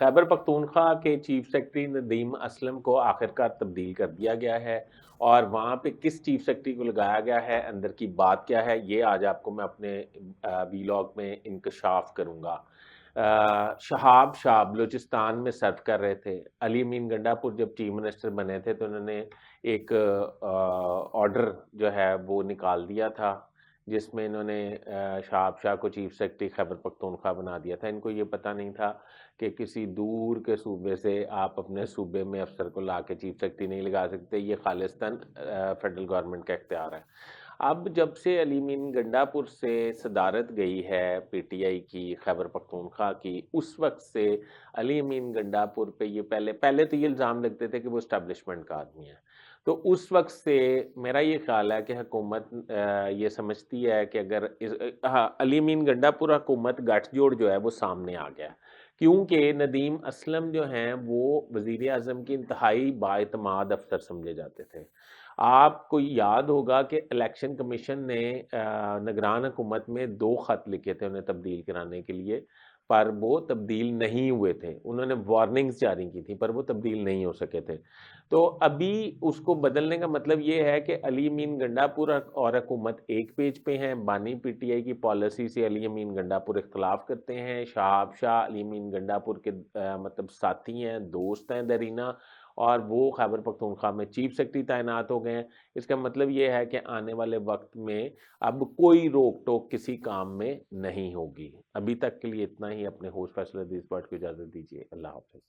خیبر پختونخوا کے chief secretary Nadeem Aslam کو آخرکار تبدیل کر دیا گیا ہے، اور وہاں پہ کس چیف سیکرٹری کو لگایا گیا ہے، اندر کی بات کیا ہے، یہ آج آپ کو میں اپنے ویلاگ میں انکشاف کروں گا۔ شہاب شاہ بلوچستان میں سرو کر رہے تھے۔ علی امین گنڈا پور جب چیف منسٹر بنے تھے تو انہوں نے ایک آرڈر جو ہے وہ نکال دیا تھا، جس میں انہوں نے شہاب شاہ کو چیف سیکرٹری خیبر پختونخوا بنا دیا تھا۔ ان کو یہ پتہ نہیں تھا کہ کسی دور کے صوبے سے آپ اپنے صوبے میں افسر کو لا کے چیف سیکرٹری نہیں لگا سکتے، یہ خالصتاً فیڈرل گورنمنٹ کا اختیار ہے۔ اب جب سے علی امین گنڈا پور سے صدارت گئی ہے پی ٹی آئی کی خیبر پختونخوا کی، اس وقت سے علی امین گنڈا پور پہ یہ پہلے تو یہ الزام لگتے تھے کہ وہ اسٹیبلشمنٹ کا آدمی ہے، تو اس وقت سے میرا یہ خیال ہے کہ حکومت یہ سمجھتی ہے کہ اگر علی امین گنڈا پور حکومت گٹھ جوڑ جو ہے وہ سامنے آ گیا، کیونکہ ندیم اسلم جو ہیں وہ وزیر اعظم کی انتہائی بااعتماد افسر سمجھے جاتے تھے۔ آپ کو یاد ہوگا کہ الیکشن کمیشن نے نگران حکومت میں 2 خط لکھے تھے انہیں تبدیل کرانے کے لیے، پر وہ تبدیل نہیں ہوئے تھے۔ انہوں نے وارننگز جاری کی تھی پر وہ تبدیل نہیں ہو سکے تھے۔ تو ابھی اس کو بدلنے کا مطلب یہ ہے کہ علی امین گنڈا پور اور حکومت ایک پیج پہ ہیں، بانی پی ٹی آئی کی پالیسی سے علی امین گنڈا پور اختلاف کرتے ہیں، شہاب شاہ علی امین گنڈا پور کے مطلب ساتھی ہیں، دوست ہیں دیرینہ، اور وہ خیبر پختونخوا میں چیف سیکرٹری تعینات ہو گئے ہیں۔ اس کا مطلب یہ ہے کہ آنے والے وقت میں اب کوئی روک ٹوک کسی کام میں نہیں ہوگی۔ ابھی تک کے لیے اتنا ہی۔ اپنے ہوسٹ فیصل عزیز پارٹ کو اجازت دیجیے۔ اللہ حافظ۔